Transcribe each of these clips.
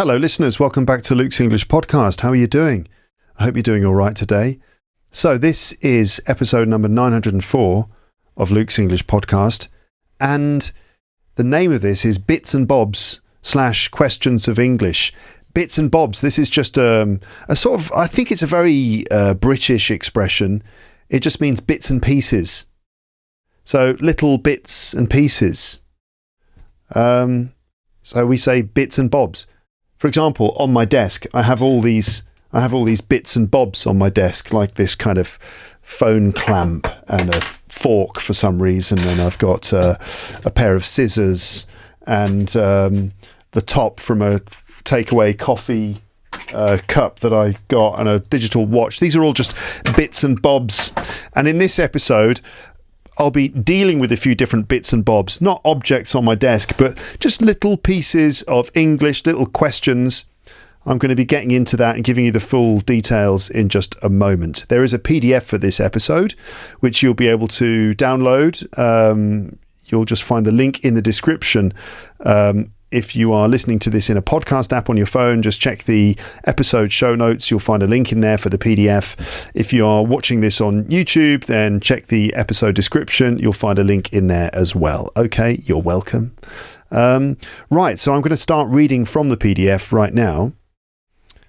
Hello listeners, welcome back to Luke's English Podcast. How are you doing? I hope you're doing all right today. So this is episode number 904 of Luke's English Podcast, and the name of this is Bits and Bobs / Questions of English. Bits and Bobs, this is just a sort of, I think it's a very British expression. It just means bits and pieces. So little bits and pieces. So we say bits and bobs. For example, on my desk, I have all these bits and bobs on my desk, like this kind of phone clamp and a fork for some reason. And I've got a pair of scissors and the top from a takeaway coffee cup that I got and a digital watch. These are all just bits and bobs. And in this episode, I'll be dealing with a few different bits and bobs, not objects on my desk, but just little pieces of English, little questions. I'm going to be getting into that and giving you the full details in just a moment. There is a PDF for this episode, which you'll be able to download. You'll just find the link in the description. If you are listening to this in a podcast app on your phone, just check the episode show notes. You'll find a link in there for the PDF. If you are watching this on YouTube, then check the episode description. You'll find a link in there as well. Okay, you're welcome. Right, so I'm going to start reading from the PDF right now.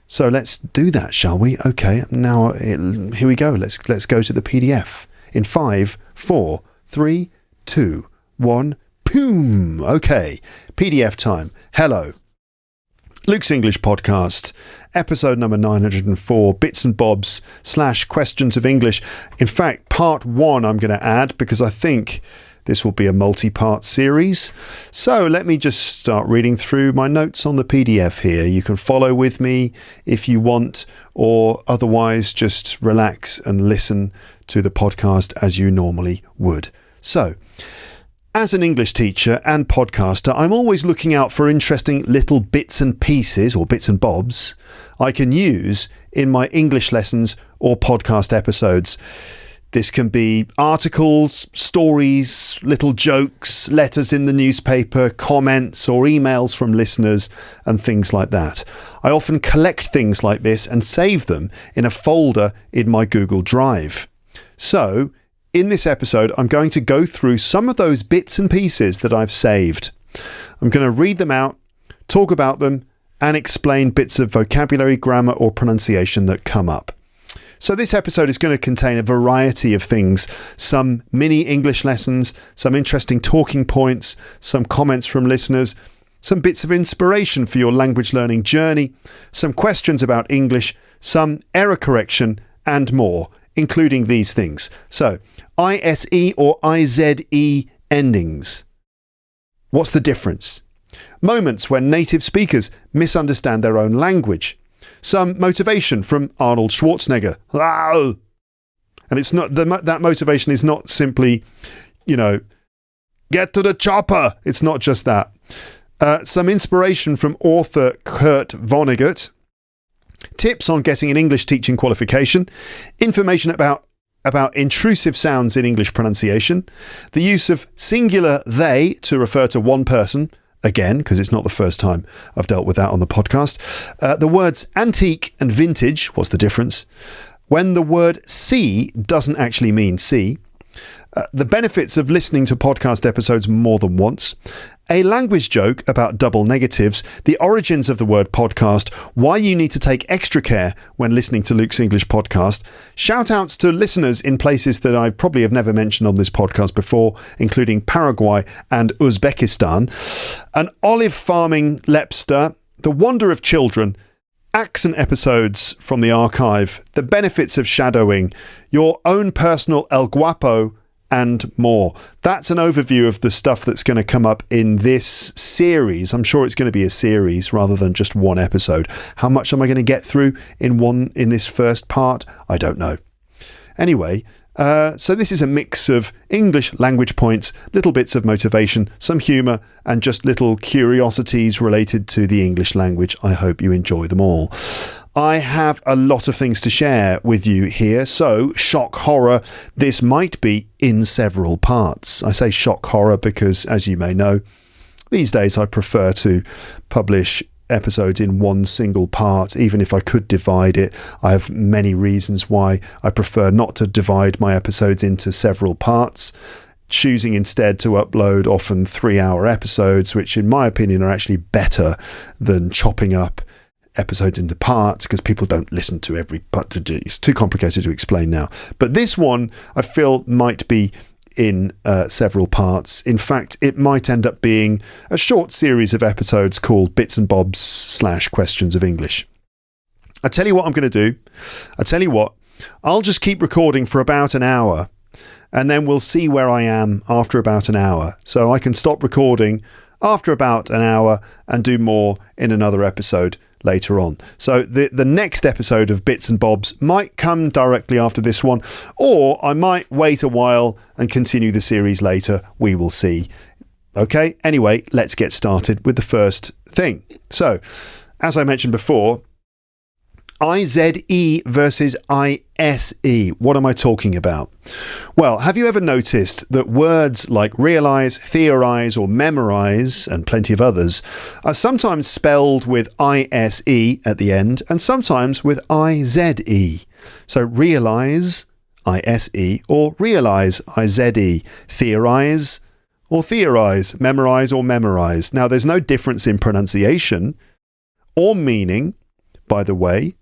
So let's do that, shall we? Okay, now here we go. Let's go to the PDF in 5, 4, 3, 2, 1. Boom! Okay, PDF time. Hello. Luke's English Podcast, episode number 904, Bits and Bobs / Questions of English. In fact, part 1 I'm going to add because I think this will be a multi-part series. So let me just start reading through my notes on the PDF here. You can follow with me if you want, or otherwise just relax and listen to the podcast as you normally would. So, as an English teacher and podcaster, I'm always looking out for interesting little bits and pieces, or bits and bobs, I can use in my English lessons or podcast episodes. This can be articles, stories, little jokes, letters in the newspaper, comments or emails from listeners and things like that. I often collect things like this and save them in a folder in my Google Drive. So, in this episode, I'm going to go through some of those bits and pieces that I've saved. I'm going to read them out, talk about them, and explain bits of vocabulary, grammar, or pronunciation that come up. So this episode is going to contain a variety of things, some mini English lessons, some interesting talking points, some comments from listeners, some bits of inspiration for your language learning journey, some questions about English, some error correction, and more, including these things. So, ISE or IZE endings. What's the difference? Moments when native speakers misunderstand their own language. Some motivation from Arnold Schwarzenegger. And it's not that motivation is not simply, get to the chopper. It's not just that. Some inspiration from author Kurt Vonnegut. Tips on getting an English teaching qualification, information about intrusive sounds in English pronunciation, the use of singular they to refer to one person, again, because it's not the first time I've dealt with that on the podcast, the words antique and vintage, what's the difference, when the word see doesn't actually mean see, the benefits of listening to podcast episodes more than once, a language joke about double negatives, the origins of the word podcast, why you need to take extra care when listening to Luke's English Podcast, shout-outs to listeners in places that I probably have never mentioned on this podcast before, including Paraguay and Uzbekistan, an olive farming lepster, the wonder of children, accent episodes from the archive, the benefits of shadowing, your own personal El Guapo, and more. That's an overview of the stuff that's going to come up in this series. I'm sure it's going to be a series rather than just one episode. How much am I going to get through in this first part? I don't know. Anyway, so this is a mix of English language points, little bits of motivation, some humour, and just little curiosities related to the English language. I hope you enjoy them all. I have a lot of things to share with you here, so shock horror, this might be in several parts. I say shock horror because, as you may know, these days I prefer to publish episodes in one single part, even if I could divide it. I have many reasons why I prefer not to divide my episodes into several parts, choosing instead to upload often 3-hour episodes, which in my opinion are actually better than chopping up episodes into parts, because people don't listen to every part. It's too complicated to explain now. But this one I feel might be in several parts. In fact, it might end up being a short series of episodes called Bits and Bobs / Questions of English. I tell you what I'm going to do. I'll just keep recording for about an hour, and then we'll see where I am after about an hour. So I can stop recording after about an hour and do more in another episode later on. So the next episode of Bits and Bobs might come directly after this one, or I might wait a while and continue the series later. We will see. Okay, anyway, let's get started with the first thing. So, as I mentioned before, IZE versus ISE. What am I talking about? Well, have you ever noticed that words like realise, theorise or memorise, and plenty of others, are sometimes spelled with ISE at the end and sometimes with IZE? So realise, ISE, or realise, IZE, theorise or theorise, memorise or memorise. Now, there's no difference in pronunciation or meaning, by the way.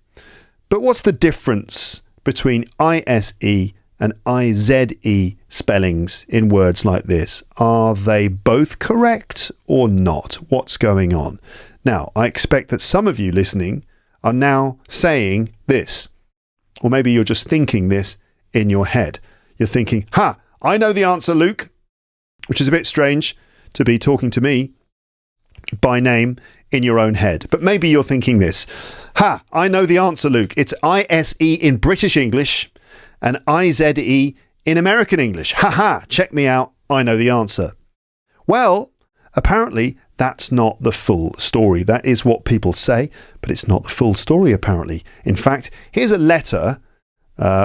But what's the difference between ISE and IZE spellings in words like this? Are they both correct or not? What's going on? Now, I expect that some of you listening are now saying this, or maybe you're just thinking this in your head. You're thinking, I know the answer, Luke, which is a bit strange to be talking to me by name in your own head. But maybe you're thinking this. I know the answer, Luke. It's ISE in British English and IZE in American English. Check me out. I know the answer. Well, apparently that's not the full story. That is what people say, but it's not the full story, apparently. In fact, here's a letter,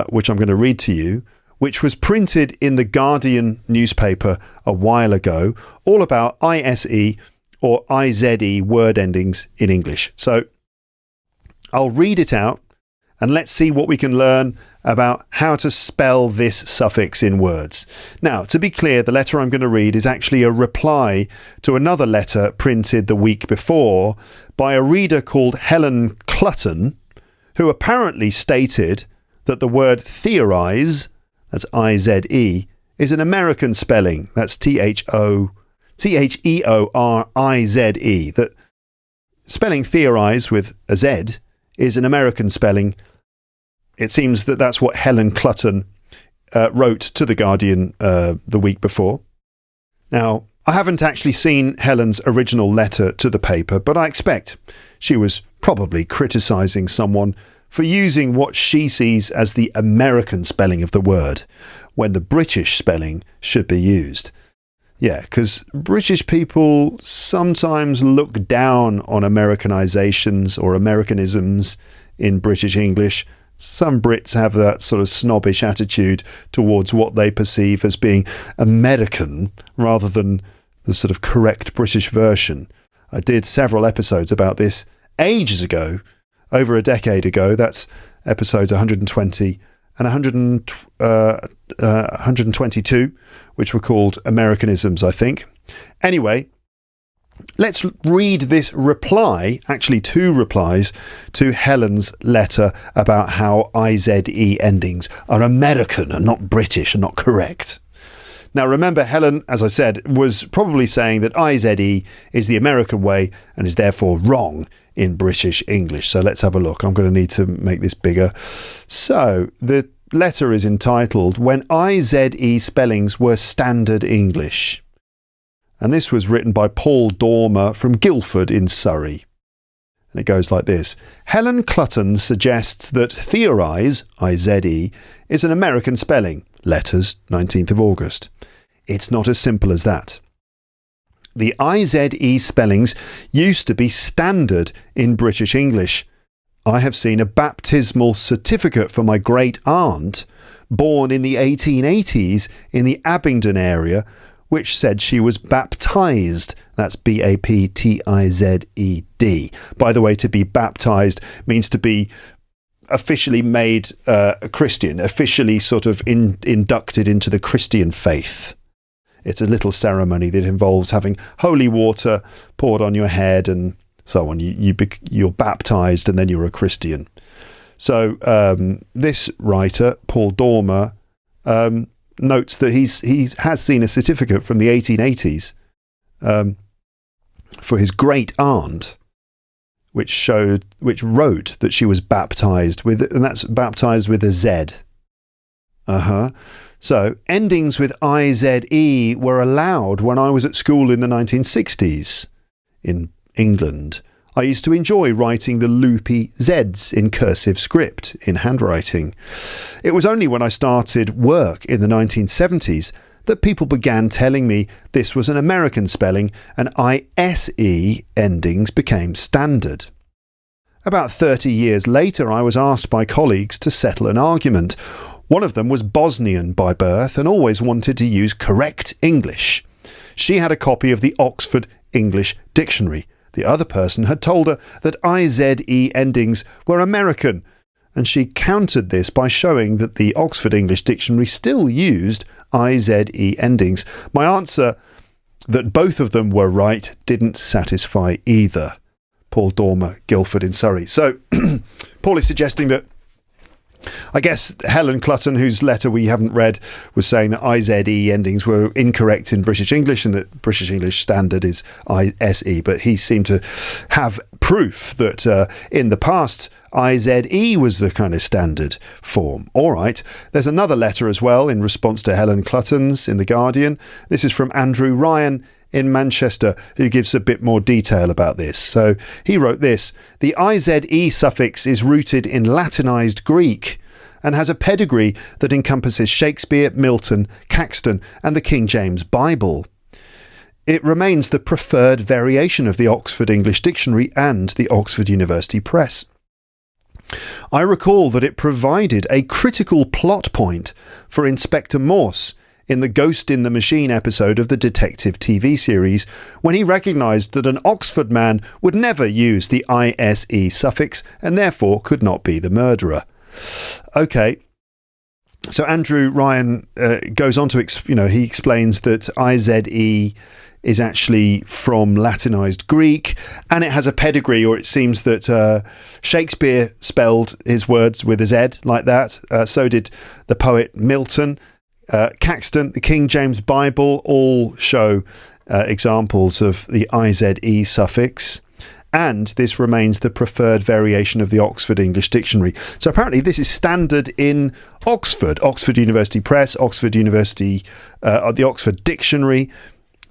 which I'm going to read to you, which was printed in the Guardian newspaper a while ago, all about ISE or IZE word endings in English. So I'll read it out and let's see what we can learn about how to spell this suffix in words. Now, to be clear, the letter I'm going to read is actually a reply to another letter printed the week before by a reader called Helen Clutton, who apparently stated that the word theorise, that's IZE, is an American spelling, that's Theoorize, that spelling theorise with a Z is an American spelling. It seems that that's what Helen Clutton wrote to The Guardian the week before. Now, I haven't actually seen Helen's original letter to the paper, but I expect she was probably criticising someone for using what she sees as the American spelling of the word, when the British spelling should be used. Yeah, because British people sometimes look down on Americanizations or Americanisms in British English. Some Brits have that sort of snobbish attitude towards what they perceive as being American rather than the sort of correct British version. I did several episodes about this ages ago, over a decade ago. That's episodes 120 and 122, which were called Americanisms, I think. Anyway, let's read this reply, actually two replies, to Helen's letter about how IZE endings are American and not British and not correct. Now, remember, Helen, as I said, was probably saying that IZE is the American way and is therefore wrong in British English. So let's have a look. I'm going to need to make this bigger. So the letter is entitled When IZE Spellings Were Standard English. And this was written by Paul Dormer from Guildford in Surrey. And it goes like this. Helen Clutton suggests that theorise, IZE, is an American spelling. Letters, 19th of August. It's not as simple as that. The IZE spellings used to be standard in British English. I have seen a baptismal certificate for my great aunt, born in the 1880s in the Abingdon area, which said she was baptised That's baptized. By the way, to be baptized means to be officially made a Christian, officially sort of inducted into the Christian faith. It's a little ceremony that involves having holy water poured on your head and so on. You're baptized and then you're a Christian. So this writer, Paul Dormer, notes that he has seen a certificate from the 1880s for his great aunt, which wrote that she was baptized with, and that's baptized with a Z. So endings with IZE were allowed when I was at school in the 1960s in England. I used to enjoy writing the loopy Zs in cursive script in handwriting. It was only when I started work in the 1970s that people began telling me this was an American spelling and ISE endings became standard. About 30 years later, I was asked by colleagues to settle an argument. One of them was Bosnian by birth and always wanted to use correct English. She had a copy of the Oxford English Dictionary. The other person had told her that IZE endings were American, and she countered this by showing that the Oxford English Dictionary still used IZE endings. My answer that both of them were right didn't satisfy either. Paul Dormer, Guildford in Surrey. So Paul is suggesting that, I guess Helen Clutton, whose letter we haven't read, was saying that IZE endings were incorrect in British English and that British English standard is ISE, but he seemed to have proof that in the past IZE was the kind of standard form. All right, there's another letter as well in response to Helen Clutton's in The Guardian. This is from Andrew Ryan in Manchester, who gives a bit more detail about this. So he wrote this: the IZE suffix is rooted in Latinized Greek and has a pedigree that encompasses Shakespeare, Milton, Caxton and the King James Bible. It remains the preferred variation of the Oxford English Dictionary and the Oxford University Press. I recall that it provided a critical plot point for Inspector Morse in the Ghost in the Machine episode of the detective TV series, when he recognised that an Oxford man would never use the ISE suffix and therefore could not be the murderer. Okay, so Andrew Ryan goes on to, he explains that IZE is actually from Latinized Greek, and it has a pedigree, or it seems that Shakespeare spelled his words with a Z like that. So did the poet Milton. Caxton, the King James Bible, all show examples of the IZE suffix, and this remains the preferred variation of the Oxford English Dictionary. So apparently this is standard in Oxford University Press, Oxford University, the Oxford Dictionary.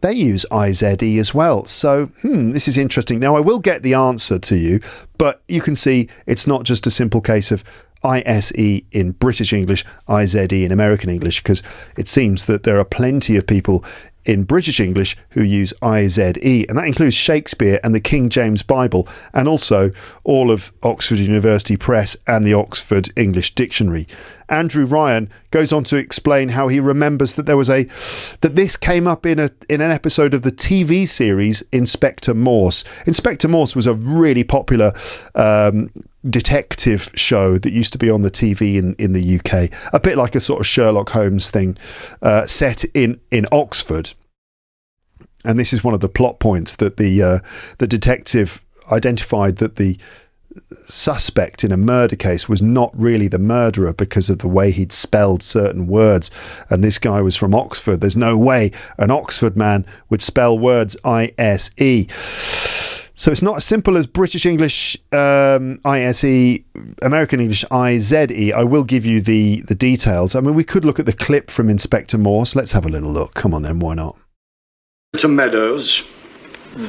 They use IZE as well. So, this is interesting. Now, I will get the answer to you, but you can see it's not just a simple case of ISE in British English, IZE in American English, because it seems that there are plenty of people in British English who use IZE, and that includes Shakespeare and the King James Bible, and also all of Oxford University Press and the Oxford English Dictionary. Andrew Ryan goes on to explain how he remembers that this came up in an episode of the TV series Inspector Morse. Inspector Morse was a really popular detective show that used to be on the TV in the UK, a bit like a sort of Sherlock Holmes thing, set in Oxford. And this is one of the plot points, that the detective identified that the suspect in a murder case was not really the murderer because of the way he'd spelled certain words, and this guy was from Oxford. There's no way an Oxford man would spell words ISE. So it's not as simple as British English ISE, American English IZE. I will give you the details. I mean, we could look at the clip from Inspector Morse. Let's have a little look. Come on then, why not? To Meadows.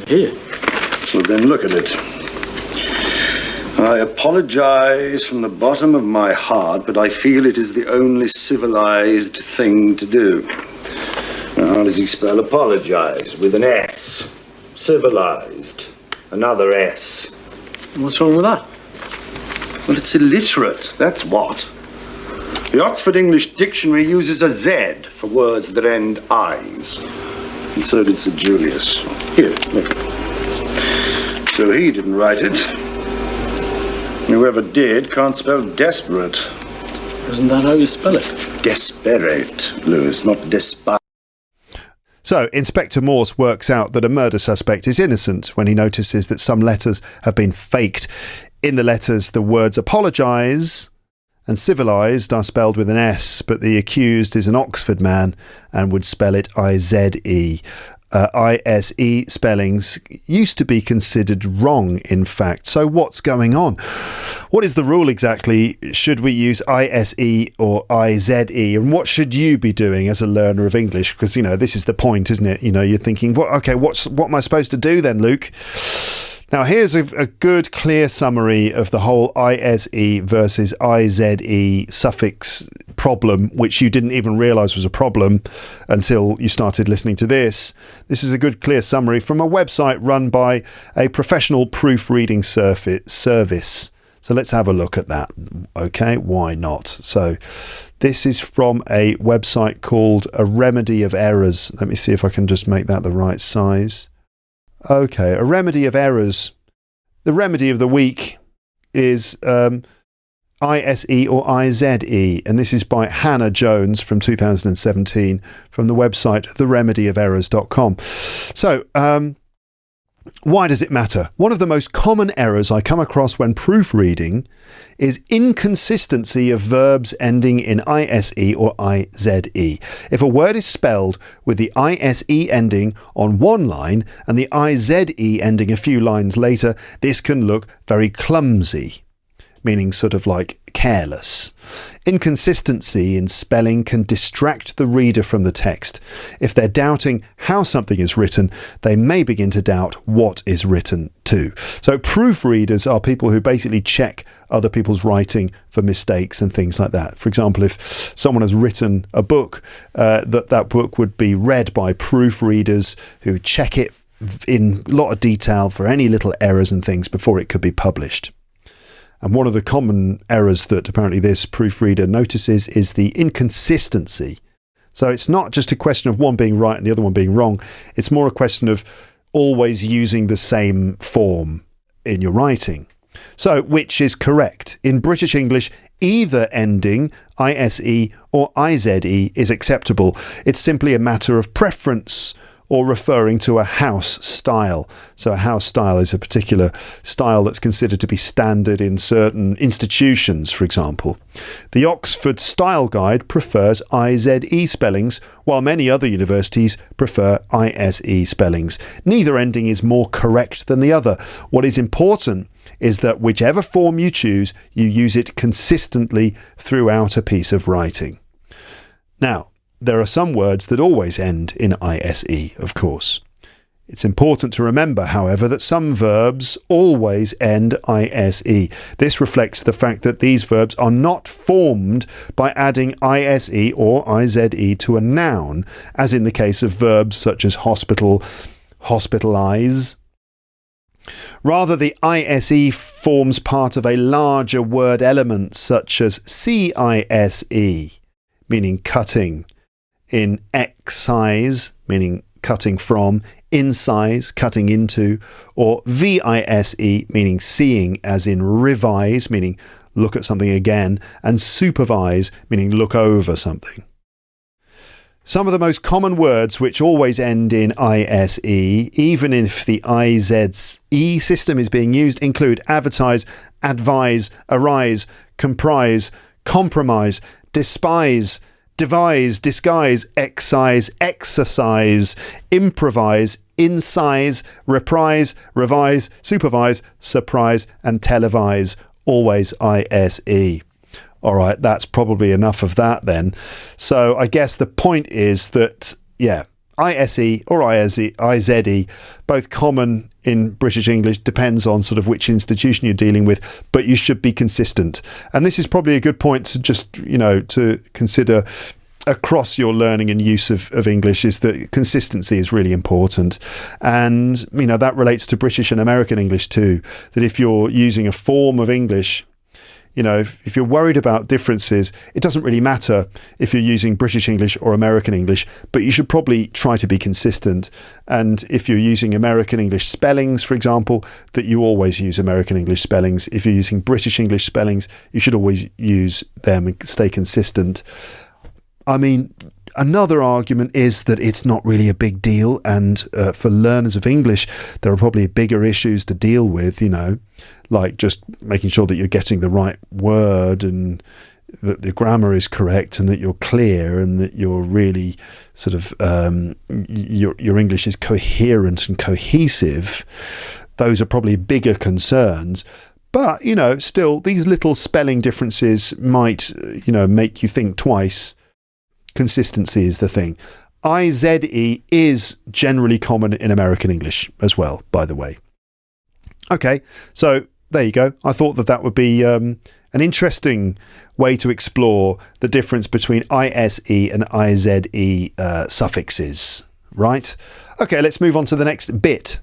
Here. Well, then look at it. I apologise from the bottom of my heart, but I feel it is the only civilised thing to do. Now, how does he spell apologise? With an S. Civilised. Another S. What's wrong with that? Well, it's illiterate, that's what. The Oxford English Dictionary uses a Z for words that end I's. and so did Sir Julius. Here, look. So he didn't write it. Whoever did can't spell desperate. Isn't that how you spell it? Desperate, Lewis, not despite. So, Inspector Morse works out that a murder suspect is innocent when he notices that some letters have been faked. In the letters, the words apologise and civilised are spelled with an S, but the accused is an Oxford man and would spell it I-Z-E. I-S-E spellings used to be considered wrong, in fact. So what's going on? What is the rule exactly? Should we use I-S-E or I-Z-E? And what should you be doing as a learner of English? Because, this is the point, isn't it? You're thinking, what am I supposed to do then, Luke? Now, here's a good, clear summary of the whole I-S-E versus I-Z-E suffix problem, which you didn't even realise was a problem until you started listening to this. This is a good, clear summary from a website run by a professional proofreading service. So let's have a look at that. Okay, why not? So this is from a website called A Remedy of Errors. Let me see if I can just make that the right size. Okay, A Remedy of Errors. The remedy of the week is I-S-E or I-Z-E, and this is by Hannah Jones from 2017 from the website theremedyoferrors.com. So, why does it matter? One of the most common errors I come across when proofreading is inconsistency of verbs ending in I-S-E or I-Z-E. If a word is spelled with the I-S-E ending on one line and the I-Z-E ending a few lines later, this can look very clumsy, meaning sort of like careless. Inconsistency in spelling can distract the reader from the text. If they're doubting how something is written, they may begin to doubt what is written too. So proofreaders are people who basically check other people's writing for mistakes and things like that. For example, if someone has written a book, that book would be read by proofreaders who check it in a lot of detail for any little errors and things before it could be published. And one of the common errors that apparently this proofreader notices is the inconsistency. So it's not just a question of one being right and the other one being wrong. It's more a question of always using the same form in your writing. So which is correct? In British English, either ending I-S-E or I-Z-E is acceptable. It's simply a matter of preference or referring to a house style. So a house style is a particular style that's considered to be standard in certain institutions, for example. The Oxford Style Guide prefers I-Z-E spellings, while many other universities prefer I-S-E spellings. Neither ending is more correct than the other. What is important is that whichever form you choose, you use it consistently throughout a piece of writing. Now, there are some words that always end in I-S-E, of course. It's important to remember, however, that some verbs always end I-S-E. This reflects the fact that these verbs are not formed by adding I-S-E or I-Z-E to a noun, as in the case of verbs such as hospital, hospitalise. Rather, the I-S-E forms part of a larger word element such as C-I-S-E, meaning cutting, in excise, meaning cutting from, incise, cutting into, or V-I-S-E, meaning seeing, as in revise, meaning look at something again, and supervise, meaning look over something. Some of the most common words which always end in I-S-E, even if the I-Z-E system is being used, include advertise, advise, arise, comprise, compromise, despise, devise, disguise, excise, exercise, improvise, incise, reprise, revise, supervise, surprise, and televise. Always I-S-E. All right, that's probably enough of that then. So I guess the point is that, I-S-E or I-Z-E, both common in British English, depends on sort of which institution you're dealing with, but you should be consistent. And this is probably a good point to just, to consider across your learning and use of English, is that consistency is really important. And, that relates to British and American English too, that if you're using a form of English, if you're worried about differences, it doesn't really matter if you're using British English or American English, but you should probably try to be consistent. And if you're using American English spellings, for example, that you always use American English spellings. If you're using British English spellings, you should always use them and stay consistent. I mean, another argument is that it's not really a big deal, and for learners of English, there are probably bigger issues to deal with, like just making sure that you're getting the right word and that the grammar is correct and that you're clear and that you're really sort of your English is coherent and cohesive. Those are probably bigger concerns. But, still, these little spelling differences might, make you think twice. Consistency is the thing. IZE is generally common in American English as well, by the way. Okay, so there you go. I thought that would be an interesting way to explore the difference between ISE and IZE suffixes, right? Okay, let's move on to the next bit.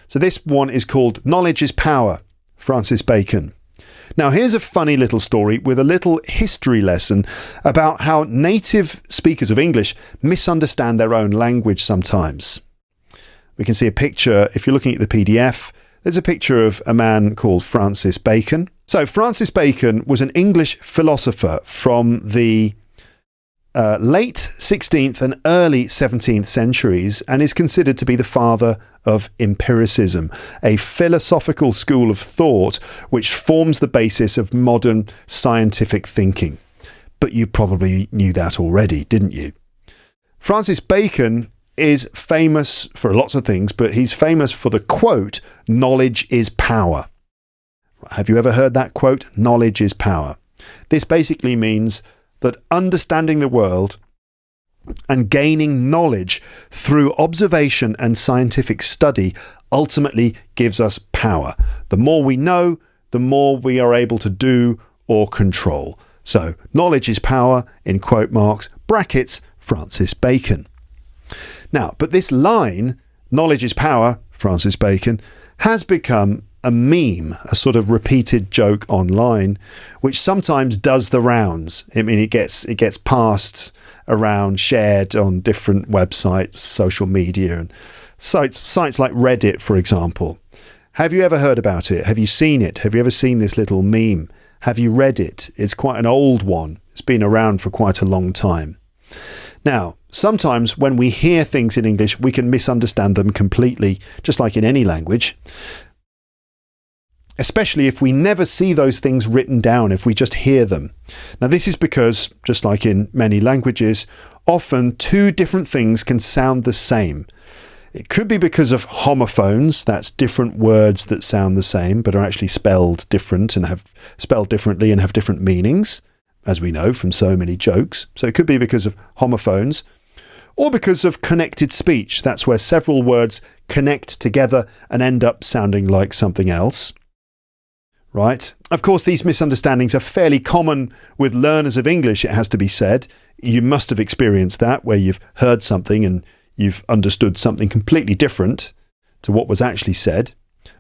So this one is called Knowledge is Power, Francis Bacon. Now, here's a funny little story with a little history lesson about how native speakers of English misunderstand their own language sometimes. We can see a picture, if you're looking at the PDF, there's a picture of a man called Francis Bacon. So Francis Bacon was an English philosopher from the late 16th and early 17th centuries, and is considered to be the father of empiricism, a philosophical school of thought which forms the basis of modern scientific thinking. But you probably knew that already, didn't you? Francis Bacon is famous for lots of things, but he's famous for the quote, "Knowledge is power." Have you ever heard that quote? Knowledge is power. This basically means that understanding the world and gaining knowledge through observation and scientific study ultimately gives us power. The more we know, the more we are able to do or control. So, knowledge is power, in quote marks, brackets, Francis Bacon. Now, but this line, knowledge is power, Francis Bacon, has become a meme, a sort of repeated joke online, which sometimes does the rounds. I mean, it gets passed around, shared on different websites, social media, and sites like Reddit, for example. Have you ever heard about it? Have you seen it? Have you ever seen this little meme? Have you read it? It's quite an old one. It's been around for quite a long time. Now, sometimes when we hear things in English, we can misunderstand them completely, just like in any language. Especially if we never see those things written down, if we just hear them. Now, this is because, just like in many languages, often two different things can sound the same. It could be because of homophones, that's different words that sound the same but are actually spelled different and have spelled differently and have different meanings, as we know from so many jokes. So it could be because of homophones, or because of connected speech. That's where several words connect together and end up sounding like something else. Right? Of course, these misunderstandings are fairly common with learners of English, it has to be said. You must have experienced that, where you've heard something and you've understood something completely different to what was actually said,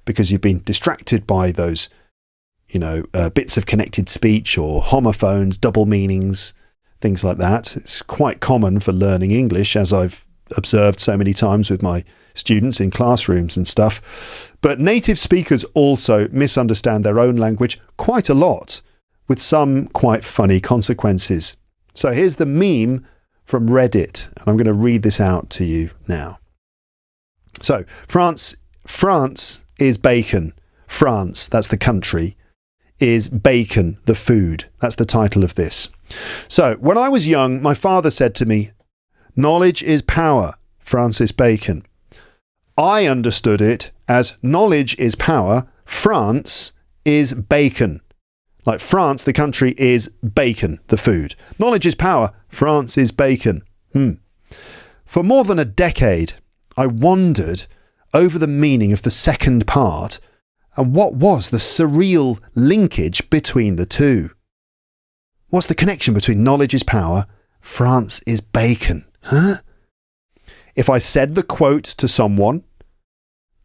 because you've been distracted by those, bits of connected speech or homophones, double meanings, things like that. It's quite common for learning English, as I've observed so many times with my students in classrooms and stuff. But native speakers also misunderstand their own language quite a lot, with some quite funny consequences. So here's the meme from Reddit, and I'm going to read this out to you now. So, France is bacon. France, that's the country, is bacon, the food. That's the title of this. So, when I was young, my father said to me, "Knowledge is power, Francis Bacon." I understood it as knowledge is power, France is bacon. Like France, the country, is bacon, the food. Knowledge is power, France is bacon. For more than a decade, I wondered over the meaning of the second part and what was the surreal linkage between the two. What's the connection between knowledge is power, France is bacon? Huh? If I said the quote to someone,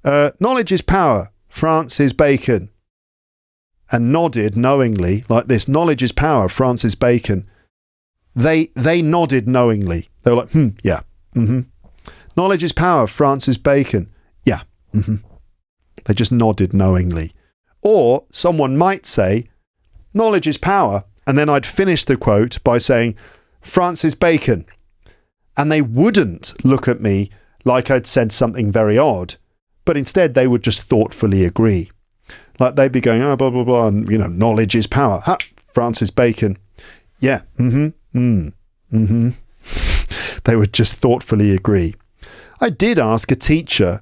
knowledge is power, France is bacon, and nodded knowingly, like this. Knowledge is power, Francis Bacon. They nodded knowingly. They were like, yeah, Knowledge is power, Francis Bacon. Yeah, They just nodded knowingly. Or someone might say, knowledge is power, and then I'd finish the quote by saying, Francis Bacon. And they wouldn't look at me like I'd said something very odd, but instead they would just thoughtfully agree. Like they'd be going, oh, blah, blah, blah, and, knowledge is power. Ha, Francis Bacon. Yeah, They would just thoughtfully agree. I did ask a teacher,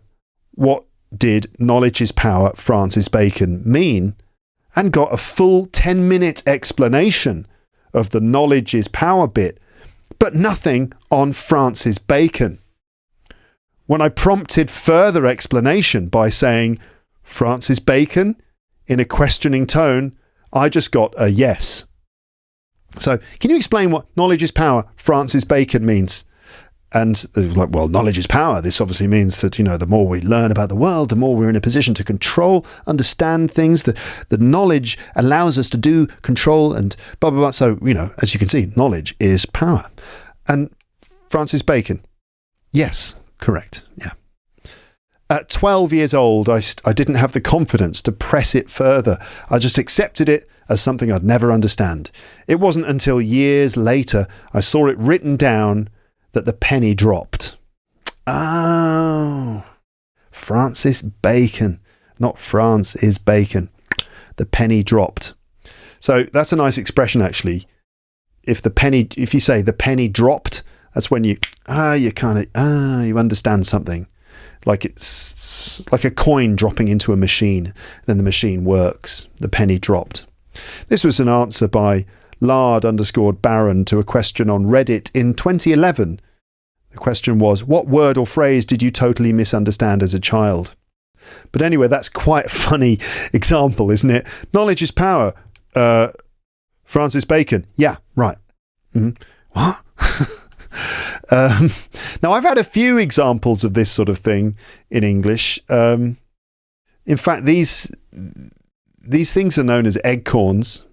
what did knowledge is power, Francis Bacon mean? And got a full 10-minute explanation of the knowledge is power bit, but nothing on Francis Bacon. When I prompted further explanation by saying, Francis Bacon, in a questioning tone, I just got a yes. So, can you explain what knowledge is power, Francis Bacon means? And they were like, well, knowledge is power. This obviously means that, the more we learn about the world, the more we're in a position to control, understand things. The knowledge allows us to do, control, and blah, blah, blah. So, as you can see, knowledge is power. And Francis Bacon, yes, correct, yeah. At 12 years old, I didn't have the confidence to press it further. I just accepted it as something I'd never understand. It wasn't until years later I saw it written down that the penny dropped. Oh, Francis Bacon, not France is Bacon. The penny dropped. So that's a nice expression, actually. If you say the penny dropped, that's when you understand something. Like it's like a coin dropping into a machine. Then the machine works. The penny dropped. This was an answer by Lard_Baron to a question on Reddit in 2011. The question was, what word or phrase did you totally misunderstand as a child? But anyway, that's quite a funny example, isn't it? Knowledge is power. Francis Bacon. Yeah, right. What? Now, I've had a few examples of this sort of thing in English. In fact, these things are known as eggcorns,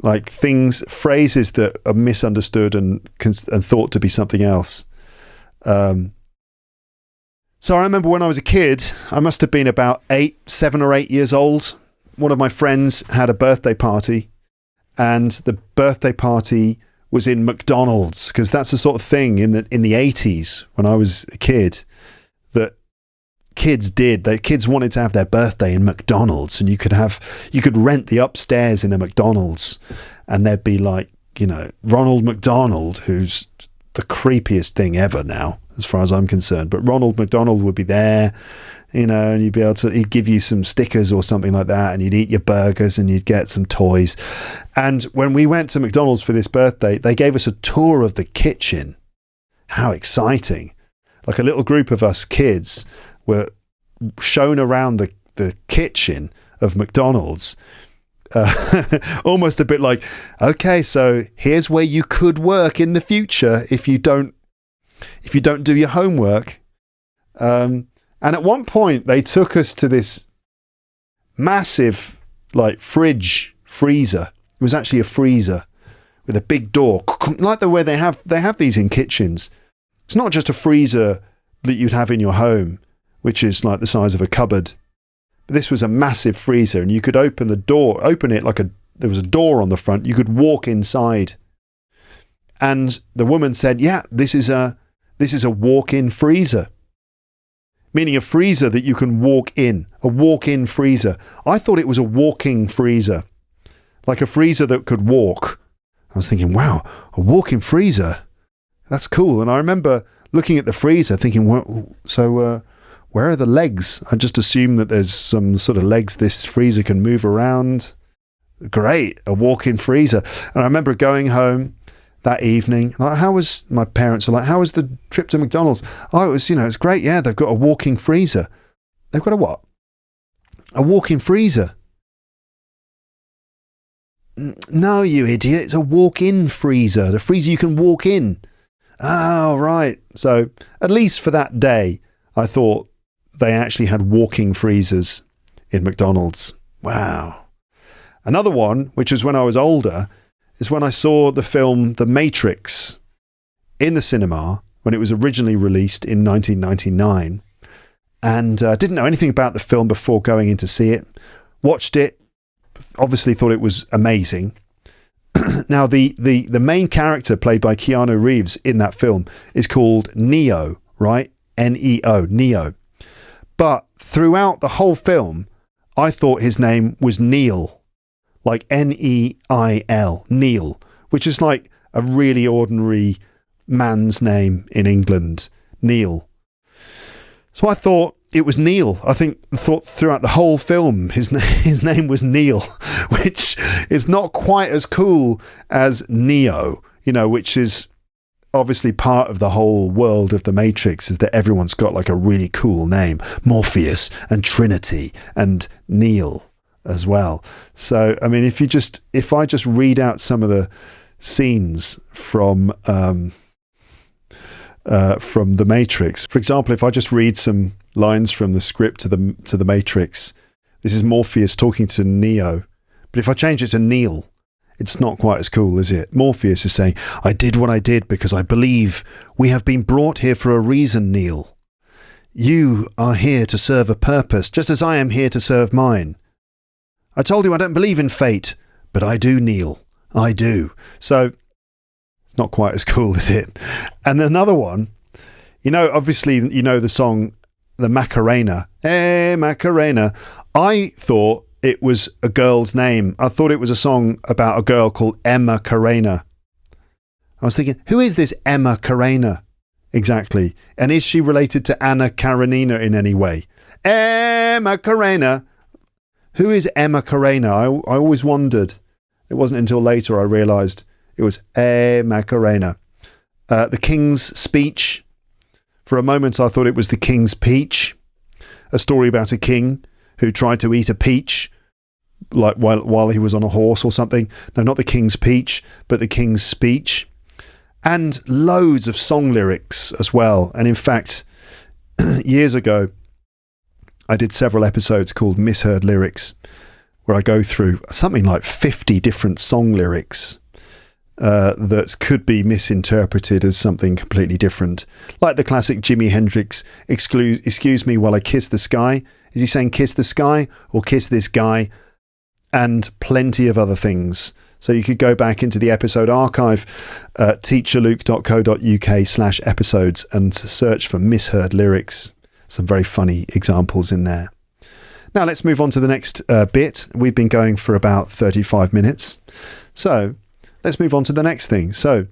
like phrases that are misunderstood and thought to be something else. So I remember when I was a kid, I must have been about 7 or 8 years old. One of my friends had a birthday party, and the birthday party was in McDonald's, because that's the sort of thing in the 80s when I was a kid that kids did. The kids wanted to have their birthday in McDonald's, and you could rent the upstairs in a McDonald's, and there'd be like, Ronald McDonald, who's the creepiest thing ever now, as far as I'm concerned. But Ronald McDonald would be there, and you'd be able to, he'd give you some stickers or something like that, and you'd eat your burgers and you'd get some toys. And when we went to McDonald's for this birthday, they gave us a tour of the kitchen. How exciting. Like a little group of us kids were shown around the kitchen of McDonald's. Almost a bit like, okay, so here's where you could work in the future if you don't do your homework. And at one point they took us to this massive like freezer. It was actually a freezer with a big door, like the way they have these in kitchens. It's not just a freezer that you'd have in your home, which is like the size of a cupboard. But this was a massive freezer, and you could open it there was a door on the front. You could walk inside. And the woman said, yeah, this is a walk-in freezer. Meaning a freezer that you can walk in. A walk-in freezer. I thought it was a walking freezer. Like a freezer that could walk. I was thinking, wow, a walk-in freezer? That's cool. And I remember looking at the freezer thinking, well, so where are the legs? I just assume that there's some sort of legs this freezer can move around. Great, a walk-in freezer. And I remember going home that evening, like, my parents were like, how was the trip to McDonald's? Oh, it was, it's great. Yeah, they've got a walking freezer. They've got a what? A walking freezer. No, you idiot. It's a walk-in freezer. The freezer you can walk in. Oh, right. So at least for that day, I thought they actually had walking freezers in McDonald's. Wow. Another one, which was when I was older, is when I saw the film The Matrix in the cinema when it was originally released in 1999, and didn't know anything about the film before going in to see it. Watched it, obviously thought it was amazing. Now, the main character played by Keanu Reeves in that film is called Neo, right? Neo, Neo. But throughout the whole film, I thought his name was Neil, like Neil, Neil, which is like a really ordinary man's name in England, Neil. So I thought it was Neil. Thought throughout the whole film his name was Neil, which is not quite as cool as Neo, which is obviously part of the whole world of the Matrix, is that everyone's got like a really cool name, Morpheus and Trinity and Neo as well. So I mean, if I just read out some of the scenes from The Matrix, for example, if I just read some lines from the script to the Matrix, this is Morpheus talking to Neo, but if I change it to Neil, it's not quite as cool, is it? Morpheus is saying, "I did what I did because I believe we have been brought here for a reason, Neil. You are here to serve a purpose, just as I am here to serve mine. I told you I don't believe in fate, but I do, Neil. I do." So it's not quite as cool, is it? And another one, obviously, the song, the Macarena. Hey, Macarena. I thought it was a girl's name. I thought it was a song about a girl called Emma Carena. I was thinking, who is this Emma Carena exactly? And is she related to Anna Karenina in any way? Emma Carena. Who is Emma Carena? I always wondered. It wasn't until later I realised it was Macarena. The King's Speech. For a moment I thought it was The King's Peach, a story about a king who tried to eat a peach, like while he was on a horse or something. No, not The King's Peach, but The King's Speech. And loads of song lyrics as well. And in fact, years ago, I did several episodes called Misheard Lyrics, where I go through something like 50 different song lyrics that could be misinterpreted as something completely different. Like the classic Jimi Hendrix, "Excuse me while I kiss the sky." Is he saying kiss the sky or kiss this guy? And plenty of other things. So you could go back into the episode archive at teacherluke.co.uk/episodes and search for Misheard Lyrics. Some very funny examples in there. Now let's move on to the next bit. We've been going for about 35 minutes. So let's move on to the next thing. So,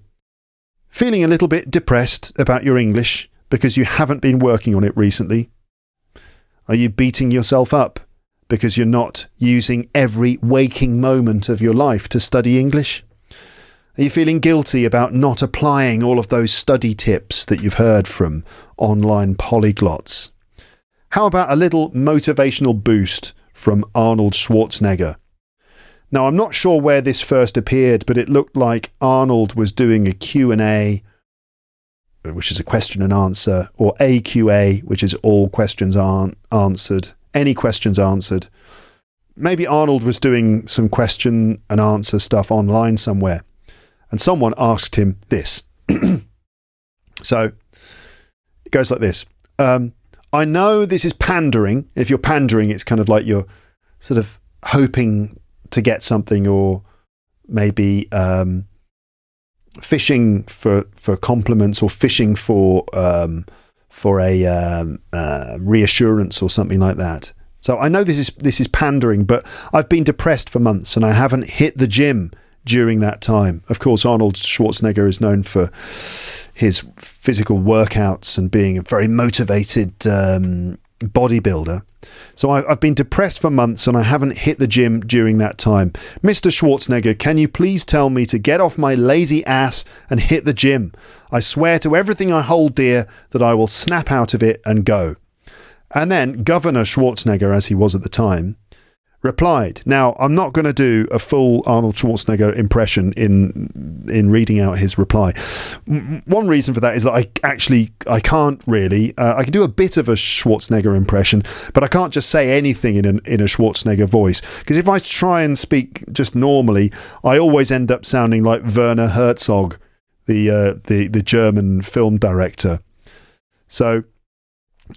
feeling a little bit depressed about your English because you haven't been working on it recently? Are you beating yourself up because you're not using every waking moment of your life to study English? Are you feeling guilty about not applying all of those study tips that you've heard from online polyglots? How about a little motivational boost from Arnold Schwarzenegger? Now, I'm not sure where this first appeared, but it looked like Arnold was doing a Q&A, which is a question and answer, or AQA, which is all questions answered, any questions answered. Maybe Arnold was doing some question and answer stuff online somewhere, and someone asked him this. So it goes like this. I know this is pandering. If you're pandering, it's kind of like you're sort of hoping to get something, or maybe fishing for compliments, or fishing for a reassurance or something like that. So I know this is pandering, but I've been depressed for months and I haven't hit the gym during that time. Of course, Arnold Schwarzenegger is known for his physical workouts and being a very motivated bodybuilder. So I've been depressed for months and I haven't hit the gym during that time. Mr. Schwarzenegger, can you please tell me to get off my lazy ass and hit the gym? I swear to everything I hold dear that I will snap out of it and go. And then Governor Schwarzenegger, as he was at the time, replied. Now, I'm not going to do a full Arnold Schwarzenegger impression in reading out his reply. One reason for that is that I can't really. I can do a bit of a Schwarzenegger impression, but I can't just say anything in a Schwarzenegger voice, because if I try and speak just normally, I always end up sounding like Werner Herzog, the German film director. So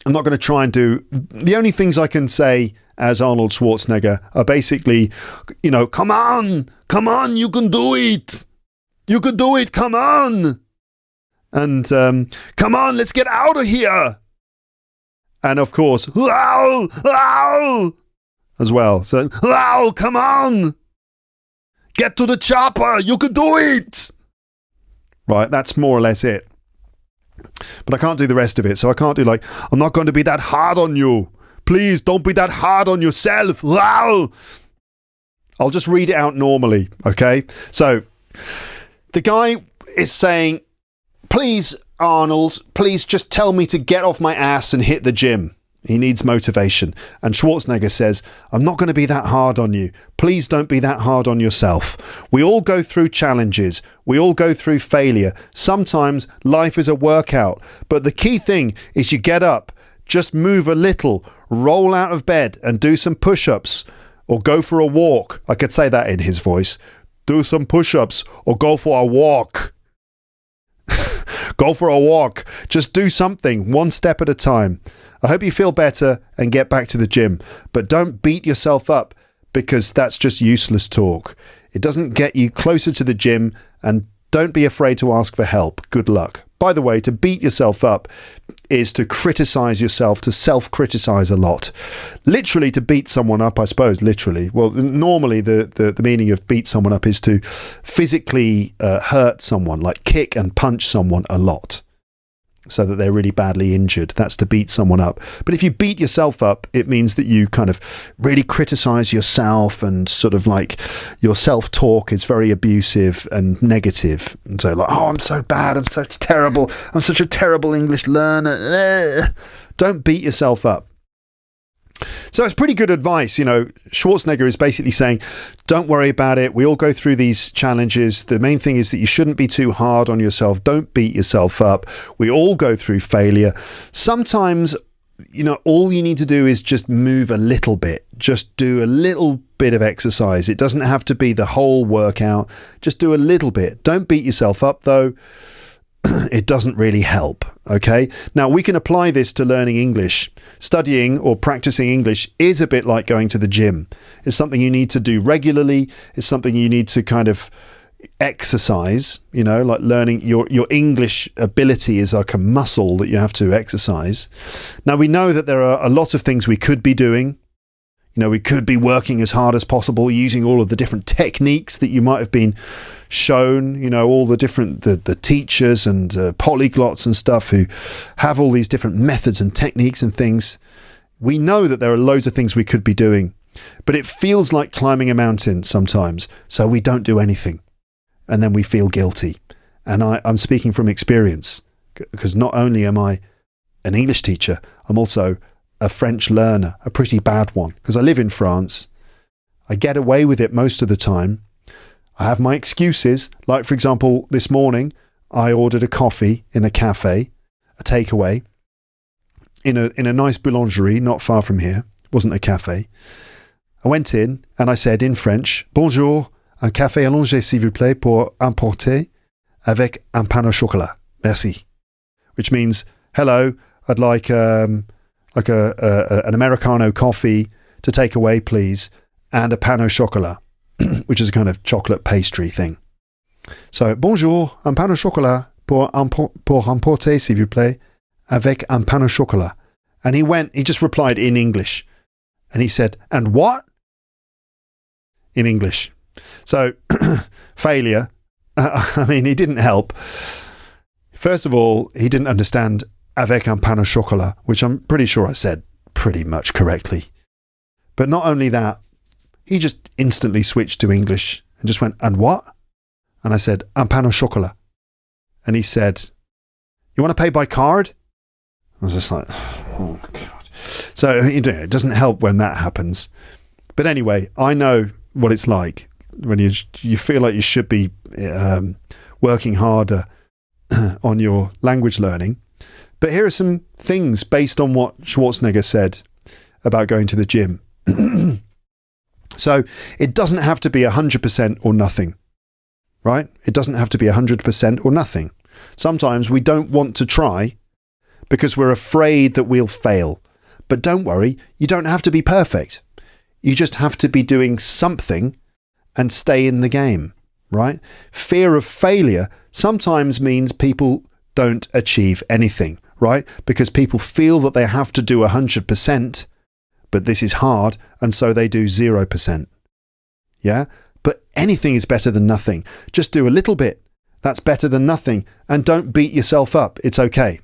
I'm not going to try and do. The only things I can say as Arnold Schwarzenegger are basically, come on, you can do it, come on, and come on, let's get out of here, and of course, as well. So, come on, get to the chopper, you can do it. Right, that's more or less it. But I can't do the rest of it, so I can't do like, I'm not going to be that hard on you. Please don't be that hard on yourself. I'll just read it out normally, okay? So the guy is saying, please, Arnold, please just tell me to get off my ass and hit the gym. He needs motivation. And Schwarzenegger says, I'm not going to be that hard on you. Please don't be that hard on yourself. We all go through challenges. We all go through failure. Sometimes life is a workout. But the key thing is you get up, just move a little, roll out of bed and do some push-ups or go for a walk. I could say that in his voice. Do some push-ups or go for a walk. Go for a walk. Just do something, one step at a time. I hope you feel better and get back to the gym, but don't beat yourself up, because that's just useless talk. It doesn't get you closer to the gym, and don't be afraid to ask for help. Good luck. By the way, to beat yourself up is to criticize yourself, to self-criticize a lot. Literally, to beat someone up, I suppose, literally. Well, normally the meaning of beat someone up is to physically hurt someone, like kick and punch someone a lot, so that they're really badly injured. That's to beat someone up. But if you beat yourself up, it means that you kind of really criticize yourself, and sort of like your self-talk is very abusive and negative. And so like, oh, I'm so bad, I'm such a terrible English learner. Don't beat yourself up. So it's pretty good advice. Schwarzenegger is basically saying, don't worry about it. We all go through these challenges. The main thing is that you shouldn't be too hard on yourself. Don't beat yourself up. We all go through failure. Sometimes, all you need to do is just move a little bit. Just do a little bit of exercise. It doesn't have to be the whole workout. Just do a little bit. Don't beat yourself up, though. It doesn't really help, okay? Now, we can apply this to learning English. Studying or practicing English is a bit like going to the gym. It's something you need to do regularly. It's something you need to kind of exercise, like learning your English ability is like a muscle that you have to exercise. Now, we know that there are a lot of things we could be doing. We could be working as hard as possible, using all of the different techniques that you might have been shown, all the different, the teachers and polyglots and stuff who have all these different methods and techniques and things. We know that there are loads of things we could be doing, but it feels like climbing a mountain sometimes. So we don't do anything, and then we feel guilty. And I'm speaking from experience, because not only am I an English teacher, I'm also a French learner, a pretty bad one, because I live in France. I get away with it most of the time. I have my excuses. Like, for example, this morning, I ordered a coffee in a cafe, a takeaway, in a nice boulangerie not far from here. It wasn't a cafe. I went in and I said in French, "Bonjour, un café allongé s'il vous plaît pour emporter avec un pain au chocolat. Merci." Which means, hello, I'd like an Americano coffee to take away, please, and a pain au chocolat, which is a kind of chocolate pastry thing. So, bonjour, un pain au chocolat pour emporter, s'il vous plaît, avec un pain au chocolat. And he just replied in English. And he said, and what? In English. So, failure. I mean, he didn't help. First of all, he didn't understand avec un pain au chocolat, which I'm pretty sure I said pretty much correctly. But not only that, he just instantly switched to English and just went, and what? And I said, un pain au chocolat. And he said, you want to pay by card? I was just like, oh, God. So, it doesn't help when that happens. But anyway, I know what it's like when you feel like you should be working harder on your language learning. But here are some things based on what Schwarzenegger said about going to the gym. So it doesn't have to be 100% or nothing, right? It doesn't have to be 100% or nothing. Sometimes we don't want to try because we're afraid that we'll fail. But don't worry, you don't have to be perfect. You just have to be doing something and stay in the game, right? Fear of failure sometimes means people don't achieve anything, right? Because people feel that they have to do 100%, but this is hard, and so they do 0%. Yeah? But anything is better than nothing. Just do a little bit. That's better than nothing. And don't beat yourself up. It's okay.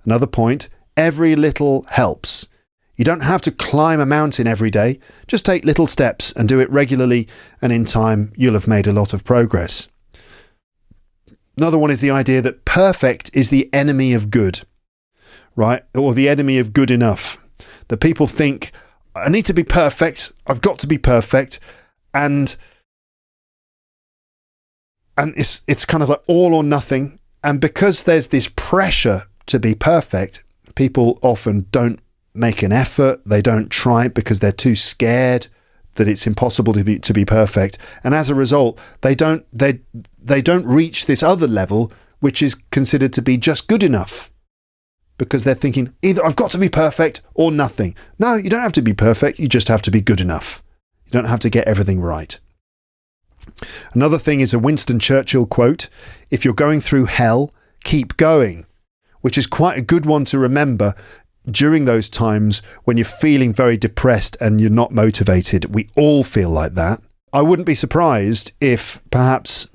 Another point, every little helps. You don't have to climb a mountain every day. Just take little steps and do it regularly, and in time you'll have made a lot of progress. Another one is the idea that perfect is the enemy of good, right? Or the enemy of good enough. That people think, I need to be perfect, I've got to be perfect, and it's kind of like all or nothing. And because there's this pressure to be perfect, people often don't make an effort. They don't try it because they're too scared that it's impossible to be perfect. And as a result, they don't reach this other level, which is considered to be just good enough, because they're thinking either I've got to be perfect or nothing. No, you don't have to be perfect. You just have to be good enough. You don't have to get everything right. Another thing is a Winston Churchill quote: if you're going through hell, keep going, which is quite a good one to remember during those times when you're feeling very depressed and you're not motivated. We all feel like that. I wouldn't be surprised if perhaps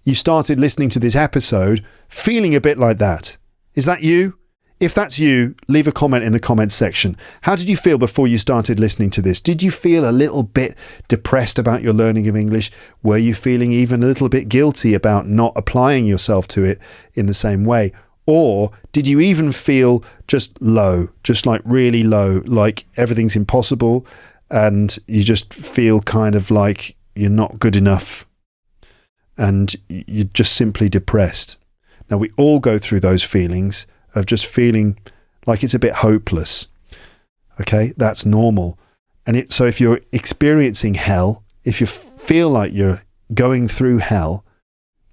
you started listening to this episode feeling a bit like that. Is that you? If that's you, leave a comment in the comments section. How did you feel before you started listening to this? Did you feel a little bit depressed about your learning of English? Were you feeling even a little bit guilty about not applying yourself to it in the same way? Or did you even feel just low, just like really low, like everything's impossible and you just feel kind of like you're not good enough and you're just simply depressed? Now, we all go through those feelings of just feeling like it's a bit hopeless. Okay, that's normal. And so if you're experiencing hell, if you feel like you're going through hell,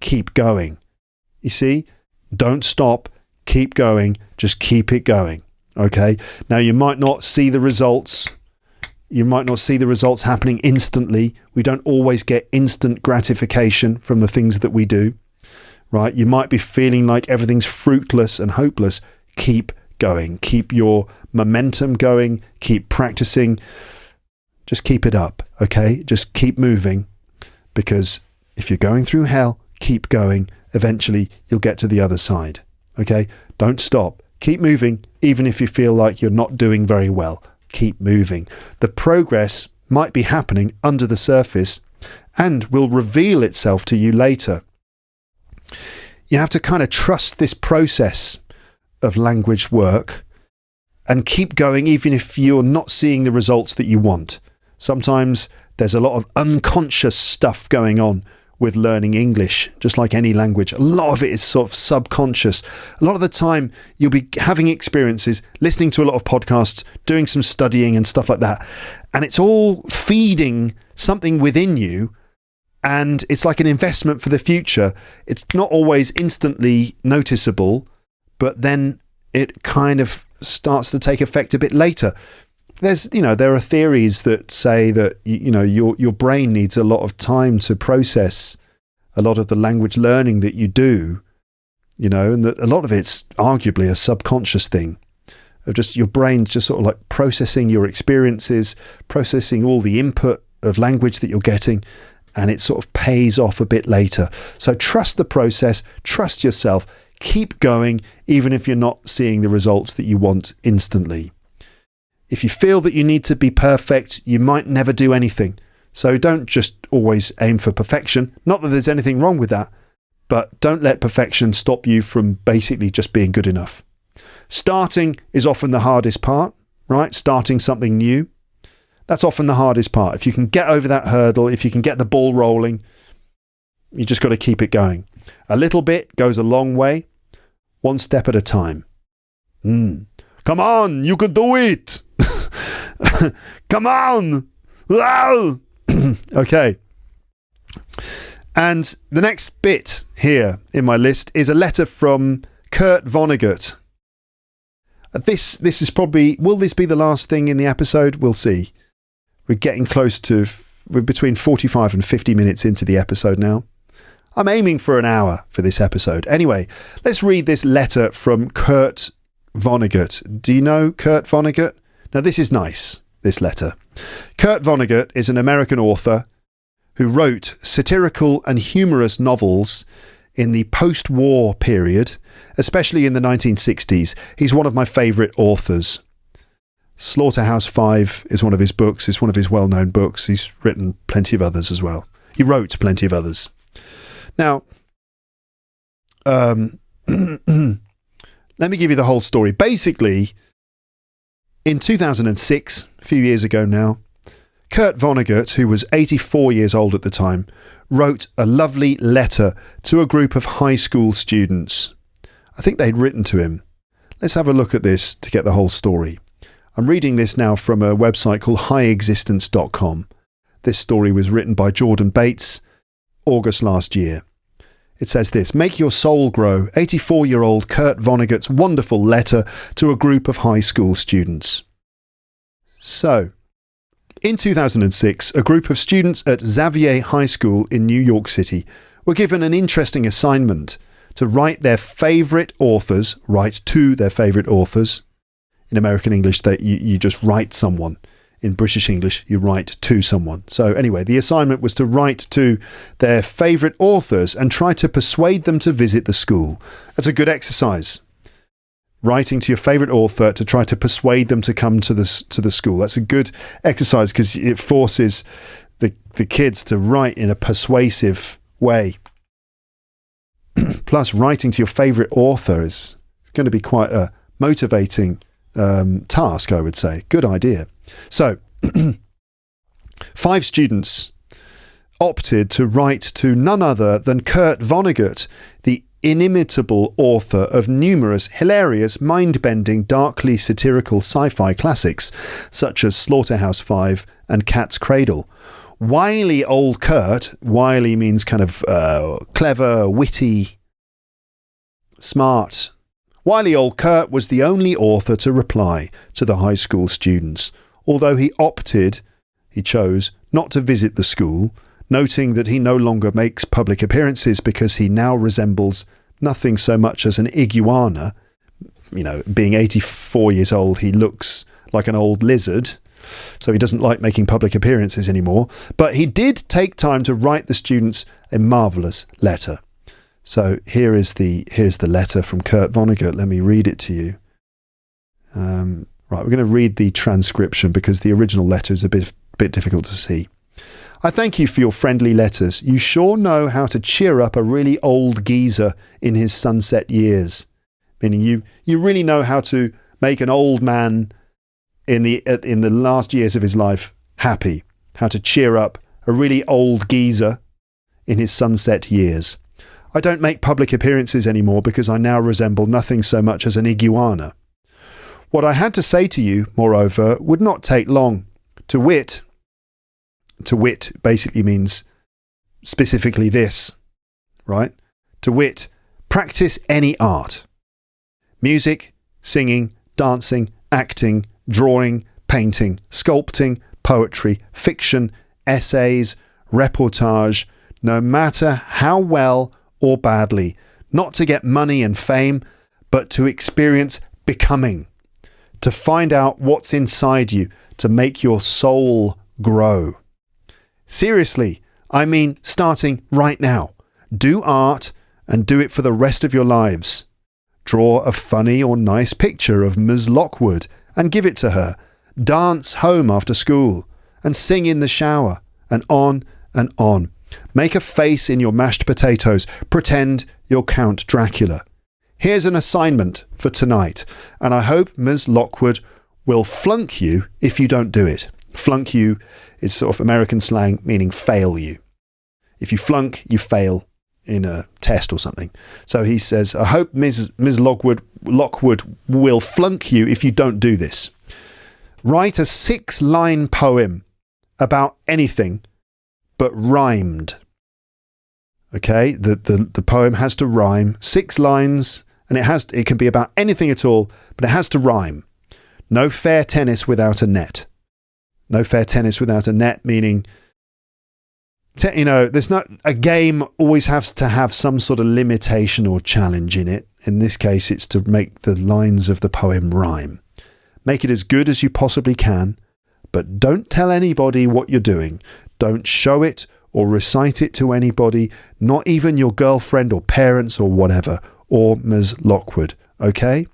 keep going. You see, don't stop, keep going, just keep it going. Okay, now you might not see the results. You might not see the results happening instantly. We don't always get instant gratification from the things that we do. Right? You might be feeling like everything's fruitless and hopeless. Keep going. Keep your momentum going. Keep practicing. Just keep it up, okay? Just keep moving, because if you're going through hell, keep going. Eventually, you'll get to the other side, okay? Don't stop. Keep moving, even if you feel like you're not doing very well. Keep moving. The progress might be happening under the surface and will reveal itself to you later. You have to kind of trust this process of language work and keep going even if you're not seeing the results that you want. Sometimes there's a lot of unconscious stuff going on with learning English, just like any language. A lot of it is sort of subconscious. A lot of the time you'll be having experiences, listening to a lot of podcasts, doing some studying and stuff like that, and it's all feeding something within you. And it's like an investment for the future. It's not always instantly noticeable, but then it kind of starts to take effect a bit later. There are theories that say that, your brain needs a lot of time to process a lot of the language learning that you do, and that a lot of it's arguably a subconscious thing of just your brain just sort of like processing your experiences, processing all the input of language that you're getting, and it sort of pays off a bit later. So trust the process, trust yourself, keep going, even if you're not seeing the results that you want instantly. If you feel that you need to be perfect, you might never do anything. So don't just always aim for perfection. Not that there's anything wrong with that, but don't let perfection stop you from basically just being good enough. Starting is often the hardest part, right? Starting something new. That's often the hardest part. If you can get over that hurdle, if you can get the ball rolling, you just got to keep it going. A little bit goes a long way, one step at a time. Come on, you can do it. Come on. Okay. And the next bit here in my list is a letter from Kurt Vonnegut. This is probably, will this be the last thing in the episode? We'll see. We're getting close to, we're between 45 and 50 minutes into the episode now. I'm aiming for an hour for this episode. Anyway, let's read this letter from Kurt Vonnegut. Do you know Kurt Vonnegut? Now, this is nice, this letter. Kurt Vonnegut is an American author who wrote satirical and humorous novels in the post-war period, especially in the 1960s. He's one of my favourite authors. Slaughterhouse-Five is one of his books. It's one of his well-known books. He's written plenty of others as well. He wrote plenty of others. Now, let me give you the whole story. Basically, in 2006, a few years ago now, Kurt Vonnegut, who was 84 years old at the time, wrote a lovely letter to a group of high school students. I think they'd written to him. Let's have a look at this to get the whole story. I'm reading this now from a website called highexistence.com. This story was written by Jordan Bates, August last year. It says this: "Make your soul grow. 84-year-old Kurt Vonnegut's wonderful letter to a group of high school students." So, in 2006, a group of students at Xavier High School in New York City were given an interesting assignment to write to their favourite authors. In American English, that you just write someone. In British English, you write to someone. So anyway, the assignment was to write to their favourite authors and try to persuade them to visit the school. That's a good exercise. Writing to your favourite author to try to persuade them to come to the school. That's a good exercise because it forces the kids to write in a persuasive way. Plus, writing to your favourite author is going to be quite a motivating task, I would say. Good idea. So, 5 students opted to write to none other than Kurt Vonnegut, the inimitable author of numerous hilarious, mind-bending, darkly satirical sci-fi classics, such as Slaughterhouse-Five and Cat's Cradle. Wily old Kurt, wily means kind of clever, witty, smart. Wily old Kurt was the only author to reply to the high school students, although he chose not to visit the school, noting that he no longer makes public appearances because he now resembles nothing so much as an iguana. You know, being 84 years old, he looks like an old lizard, so he doesn't like making public appearances anymore. But he did take time to write the students a marvellous letter. So here's the letter from Kurt Vonnegut. Let me read it to you. Right, we're going to read the transcription because the original letter is a bit difficult to see. "I thank you for your friendly letters. You sure know how to cheer up a really old geezer in his sunset years." Meaning you really know how to make an old man in the last years of his life happy. How to cheer up a really old geezer in his sunset years. "I don't make public appearances anymore because I now resemble nothing so much as an iguana. What I had to say to you, moreover, would not take long. To wit basically means specifically this, right? To wit, practice any art. Music, singing, dancing, acting, drawing, painting, sculpting, poetry, fiction, essays, reportage, no matter how well or badly, not to get money and fame, but to experience becoming, to find out what's inside you, to make your soul grow. Seriously, I mean starting right now. Do art and do it for the rest of your lives. Draw a funny or nice picture of Ms. Lockwood and give it to her. Dance home after school and sing in the shower, and on and on. Make a face in your mashed potatoes. Pretend you're Count Dracula. Here's an assignment for tonight, and I hope Ms. Lockwood will flunk you if you don't do it. Flunk you is sort of American slang meaning fail you. If you flunk, you fail in a test or something. So he says, I hope Ms. Lockwood will flunk you if you don't do this. Write a 6-line poem about anything, but rhymed. Okay, the poem has to rhyme. 6 lines, and it can be about anything at all, but it has to rhyme. No fair tennis without a net. No fair tennis without a net, meaning, there's not a game always has to have some sort of limitation or challenge in it. In this case, it's to make the lines of the poem rhyme. Make it as good as you possibly can, but don't tell anybody what you're doing. Don't show it or recite it to anybody, not even your girlfriend or parents or whatever, or Ms. Lockwood, okay?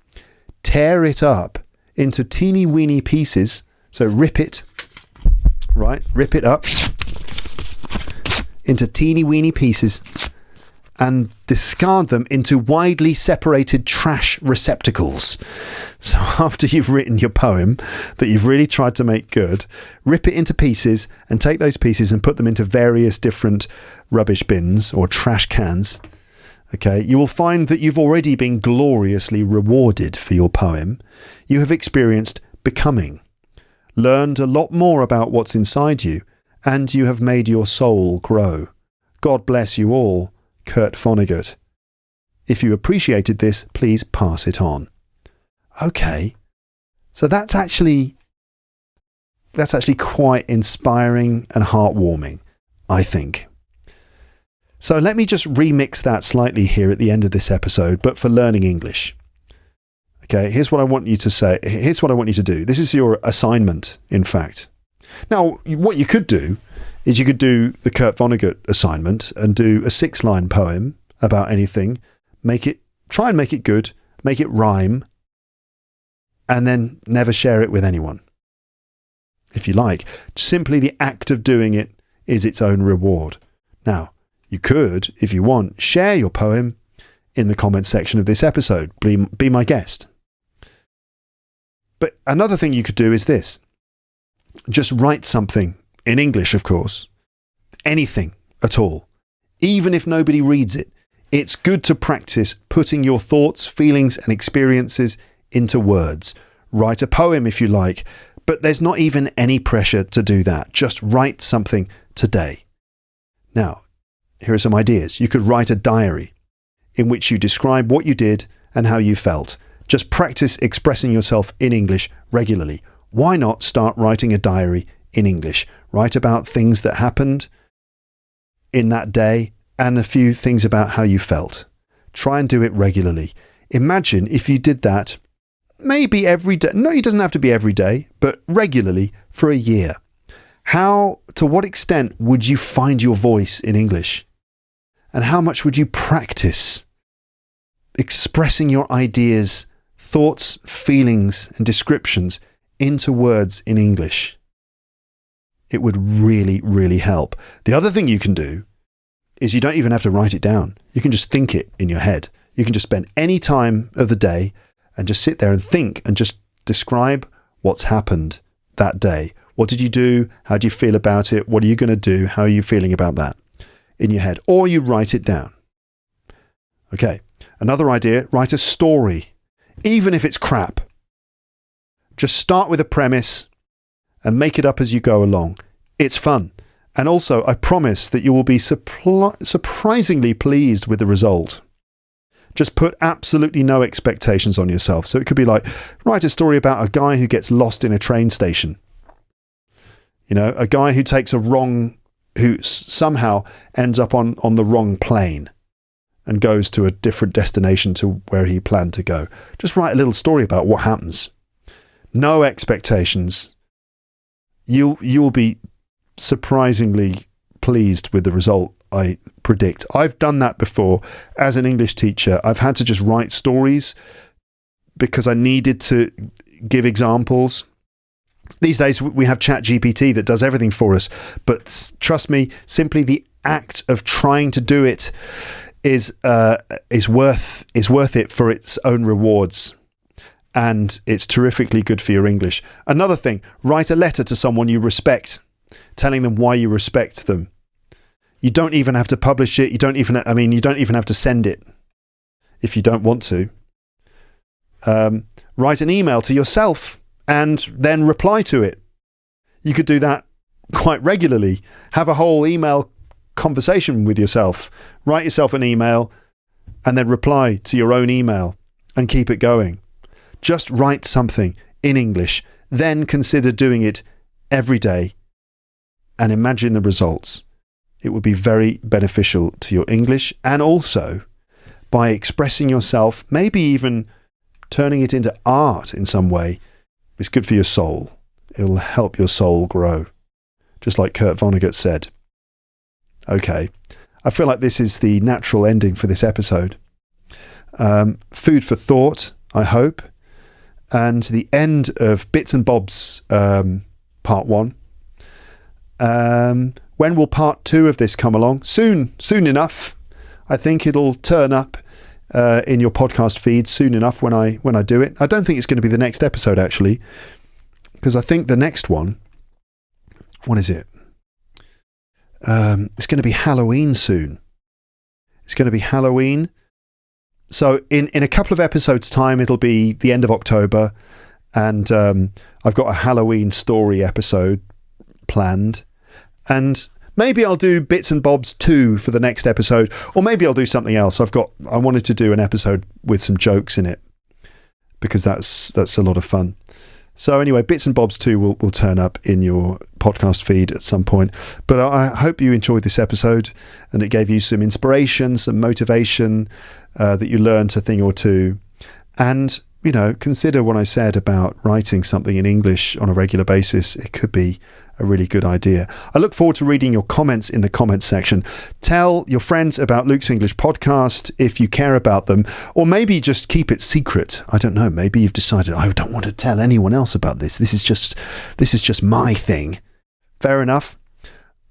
Tear it up into teeny weeny pieces. So rip it up into teeny weeny pieces and discard them into widely separated trash receptacles. So after you've written your poem that you've really tried to make good, rip it into pieces and take those pieces and put them into various different rubbish bins or trash cans. Okay, you will find that you've already been gloriously rewarded for your poem. You have experienced becoming, learned a lot more about what's inside you, and you have made your soul grow. God bless you all, Kurt Vonnegut. If you appreciated this, please pass it on. Okay, so that's actually quite inspiring and heartwarming, I think. So let me just remix that slightly here at the end of this episode, but for learning English. Okay, here's what I want you to say. Here's what I want you to do. This is your assignment, in fact. Now, what you could do is you could do the Kurt Vonnegut assignment and do a 6-line poem about anything, try and make it good, make it rhyme, and then never share it with anyone. If you like, simply the act of doing it is its own reward. Now, you could, if you want, share your poem in the comments section of this episode. Be my guest. But another thing you could do is this. Just write something, in English of course, anything at all. Even if nobody reads it, it's good to practice putting your thoughts, feelings and experiences into words. Write a poem if you like, but there's not even any pressure to do that. Just write something today. Now, here are some ideas. You could write a diary in which you describe what you did and how you felt. Just practice expressing yourself in English regularly. Why not start writing a diary in English? Write about things that happened in that day and a few things about how you felt. Try and do it regularly. Imagine if you did that maybe every day. No, it doesn't have to be every day, but regularly for a year. To what extent would you find your voice in English? And how much would you practice expressing your ideas, thoughts, feelings, and descriptions into words in English? It would really, really help. The other thing you can do is you don't even have to write it down. You can just think it in your head. You can just spend any time of the day and just sit there and think and just describe what's happened that day. What did you do? How do you feel about it? What are you going to do? How are you feeling about that in your head? Or you write it down. Okay. Another idea, write a story, even if it's crap. Just start with a premise and make it up as you go along. It's fun. And also, I promise that you will be surprisingly pleased with the result. Just put absolutely no expectations on yourself. So it could be like, write a story about a guy who gets lost in a train station. You know, a guy who somehow ends up on the wrong plane and goes to a different destination to where he planned to go. Just write a little story about what happens. No expectations. You'll be surprisingly pleased with the result, I predict. I've done that before as an English teacher. I've had to just write stories because I needed to give examples. These days we have ChatGPT that does everything for us, but trust me, simply the act of trying to do it is worth it for its own rewards. and it's terrifically good for your English. Another thing, write a letter to someone you respect, telling them why you respect them. You don't even have to publish it. You don't even have to send it if you don't want to. Write an email to yourself and then reply to it. You could do that quite regularly. Have a whole email conversation with yourself. Write yourself an email and then reply to your own email and keep it going. Just write something in English, then consider doing it every day and imagine the results. It would be very beneficial to your English, and also by expressing yourself, maybe even turning it into art in some way. It's good for your soul. It will help your soul grow, just like Kurt Vonnegut said. Okay, I feel like this is the natural ending for this episode. Food for thought, I hope. And the end of Bits and Bobs part 1. When will part 2 of this come along? Soon enough. I think it'll turn up in your podcast feed soon enough when I do it. I don't think it's going to be the next episode, actually, because I think the next one, what is it? It's going to be Halloween soon. It's going to be Halloween. So in a couple of episodes' time, it'll be the end of October, and I've got a Halloween story episode planned. And maybe I'll do Bits and Bobs 2 for the next episode, or maybe I'll do something else. I wanted to do an episode with some jokes in it, because that's a lot of fun. So anyway, Bits and Bobs 2 will turn up in your podcast feed at some point. But I hope you enjoyed this episode and it gave you some inspiration, some motivation, that you learned a thing or two. And, consider what I said about writing something in English on a regular basis. It could be a really good idea. I look forward to reading your comments in the comments section. Tell your friends about Luke's English podcast if you care about them, or maybe just keep it secret. I don't know. Maybe you've decided, I don't want to tell anyone else about this. This is just my thing. Fair enough.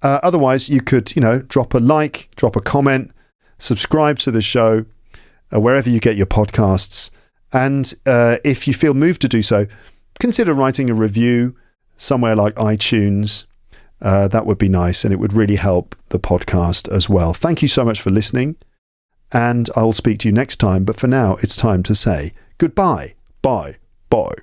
Otherwise, you could, drop a like, drop a comment, subscribe to the show, wherever you get your podcasts. And if you feel moved to do so, consider writing a review somewhere like iTunes. That would be nice, and it would really help the podcast as well. Thank you so much for listening, and I'll speak to you next time. But for now, it's time to say goodbye. Bye. Bye.